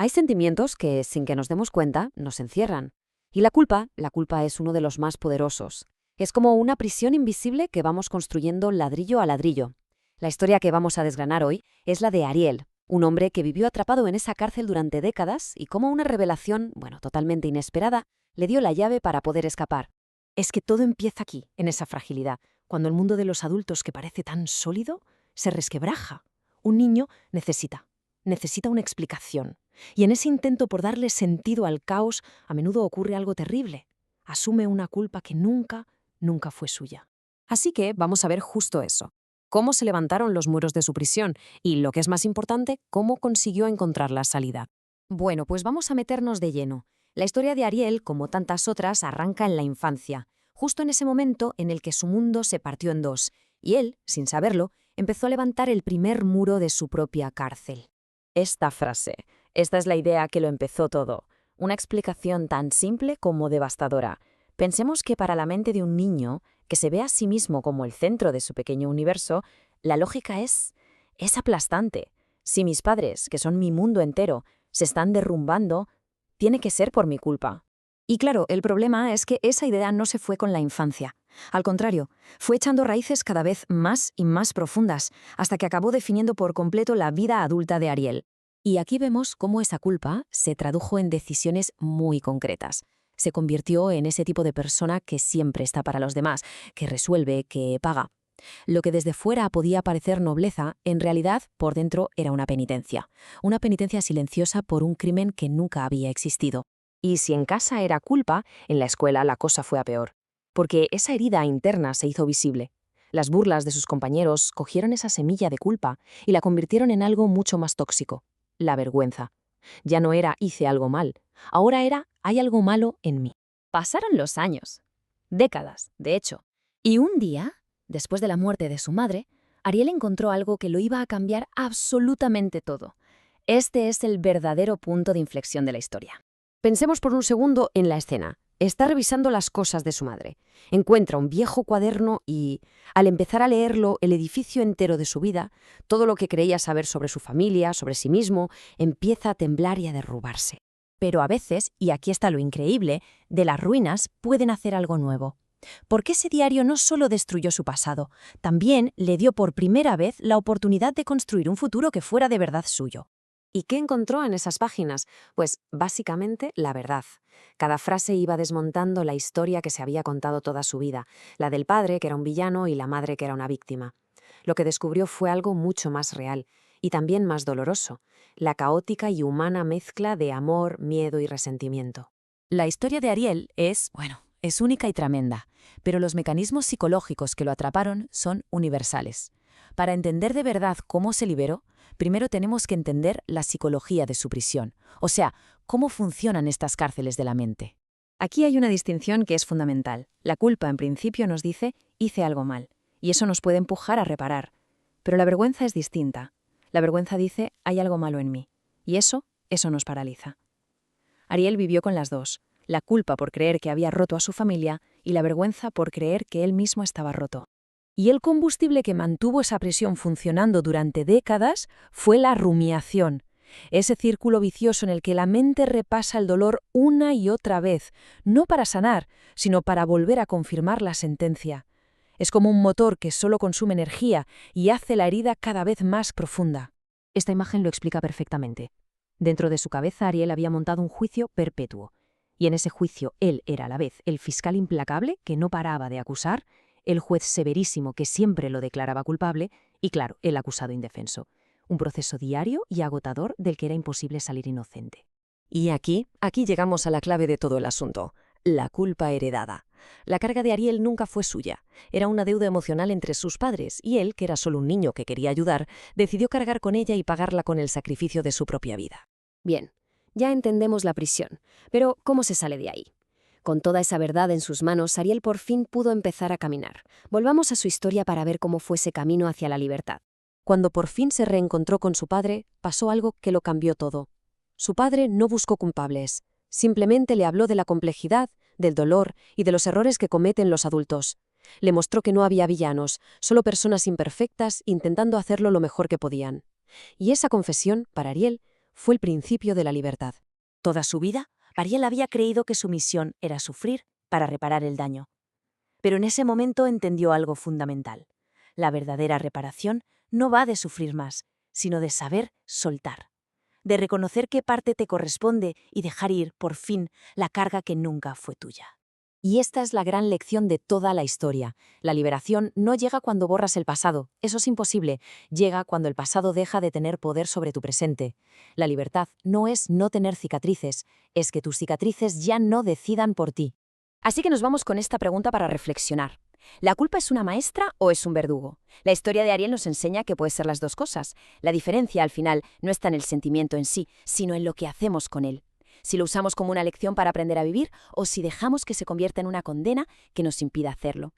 Hay sentimientos que, sin que nos demos cuenta, nos encierran. Y la culpa es uno de los más poderosos. Es como una prisión invisible que vamos construyendo ladrillo a ladrillo. La historia que vamos a desgranar hoy es la de Ariel, un hombre que vivió atrapado en esa cárcel durante décadas y como una revelación, totalmente inesperada, le dio la llave para poder escapar. Es que todo empieza aquí, en esa fragilidad, cuando el mundo de los adultos que parece tan sólido se resquebraja. Un niño necesita una explicación. Y en ese intento por darle sentido al caos, a menudo ocurre algo terrible. Asume una culpa que nunca fue suya. Así que vamos a ver justo eso. Cómo se levantaron los muros de su prisión y, lo que es más importante, cómo consiguió encontrar la salida. Bueno, pues vamos a meternos de lleno. La historia de Ariel, como tantas otras, arranca en la infancia, justo en ese momento en el que su mundo se partió en dos, y él, sin saberlo, empezó a levantar el primer muro de su propia cárcel. Esta es la idea que lo empezó todo. Una explicación tan simple como devastadora. Pensemos que para la mente de un niño, que se ve a sí mismo como el centro de su pequeño universo, la lógica es aplastante. Si mis padres, que son mi mundo entero, se están derrumbando, tiene que ser por mi culpa. Y claro, el problema es que esa idea no se fue con la infancia. Al contrario, fue echando raíces cada vez más y más profundas, hasta que acabó definiendo por completo la vida adulta de Ariel. Y aquí vemos cómo esa culpa se tradujo en decisiones muy concretas. Se convirtió en ese tipo de persona que siempre está para los demás, que resuelve, que paga. Lo que desde fuera podía parecer nobleza, en realidad, por dentro era una penitencia silenciosa por un crimen que nunca había existido. Y si en casa era culpa, en la escuela la cosa fue a peor. Porque esa herida interna se hizo visible. Las burlas de sus compañeros cogieron esa semilla de culpa y la convirtieron en algo mucho más tóxico: la vergüenza. Ya no era hice algo mal, ahora era hay algo malo en mí. Pasaron los años, décadas, de hecho, y un día, después de la muerte de su madre, Ariel encontró algo que lo iba a cambiar absolutamente todo. Este es el verdadero punto de inflexión de la historia. Pensemos por un segundo en la escena. Está revisando las cosas de su madre. Encuentra un viejo cuaderno y, al empezar a leerlo, el edificio entero de su vida, todo lo que creía saber sobre su familia, sobre sí mismo, empieza a temblar y a derrumbarse. Pero a veces, y aquí está lo increíble, de las ruinas pueden hacer algo nuevo. Porque ese diario no solo destruyó su pasado, también le dio por primera vez la oportunidad de construir un futuro que fuera de verdad suyo. ¿Y qué encontró en esas páginas? Pues básicamente la verdad. Cada frase iba desmontando la historia que se había contado toda su vida, la del padre, que era un villano, y la madre, que era una víctima. Lo que descubrió fue algo mucho más real, y también más doloroso: la caótica y humana mezcla de amor, miedo y resentimiento. La historia de Ariel es única y tremenda, pero los mecanismos psicológicos que lo atraparon son universales. Para entender de verdad cómo se liberó, primero tenemos que entender la psicología de su prisión, o sea, cómo funcionan estas cárceles de la mente. Aquí hay una distinción que es fundamental. La culpa, en principio, nos dice hice algo mal, y eso nos puede empujar a reparar. Pero la vergüenza es distinta. La vergüenza dice hay algo malo en mí, y eso nos paraliza. Ariel vivió con las dos: la culpa por creer que había roto a su familia y la vergüenza por creer que él mismo estaba roto. Y el combustible que mantuvo esa prisión funcionando durante décadas fue la rumiación, ese círculo vicioso en el que la mente repasa el dolor una y otra vez, no para sanar, sino para volver a confirmar la sentencia. Es como un motor que solo consume energía y hace la herida cada vez más profunda. Esta imagen lo explica perfectamente. Dentro de su cabeza, Ariel había montado un juicio perpetuo. Y en ese juicio él era a la vez el fiscal implacable que no paraba de acusar, el juez severísimo que siempre lo declaraba culpable y, claro, el acusado indefenso. Un proceso diario y agotador del que era imposible salir inocente. Y aquí llegamos a la clave de todo el asunto: la culpa heredada. La carga de Ariel nunca fue suya. Era una deuda emocional entre sus padres y él, que era solo un niño que quería ayudar, decidió cargar con ella y pagarla con el sacrificio de su propia vida. Bien, ya entendemos la prisión, pero ¿cómo se sale de ahí? Con toda esa verdad en sus manos, Ariel por fin pudo empezar a caminar. Volvamos a su historia para ver cómo fue ese camino hacia la libertad. Cuando por fin se reencontró con su padre, pasó algo que lo cambió todo. Su padre no buscó culpables, simplemente le habló de la complejidad, del dolor y de los errores que cometen los adultos. Le mostró que no había villanos, solo personas imperfectas intentando hacerlo lo mejor que podían. Y esa confesión, para Ariel, fue el principio de la libertad. Toda su vida, Ariel había creído que su misión era sufrir para reparar el daño. Pero en ese momento entendió algo fundamental. La verdadera reparación no va de sufrir más, sino de saber soltar, de reconocer qué parte te corresponde y dejar ir, por fin, la carga que nunca fue tuya. Y esta es la gran lección de toda la historia. La liberación no llega cuando borras el pasado, eso es imposible. Llega cuando el pasado deja de tener poder sobre tu presente. La libertad no es no tener cicatrices, es que tus cicatrices ya no decidan por ti. Así que nos vamos con esta pregunta para reflexionar. ¿La culpa es una maestra o es un verdugo? La historia de Ariel nos enseña que puede ser las dos cosas. La diferencia, al final, no está en el sentimiento en sí, sino en lo que hacemos con él. Si lo usamos como una lección para aprender a vivir o si dejamos que se convierta en una condena que nos impida hacerlo.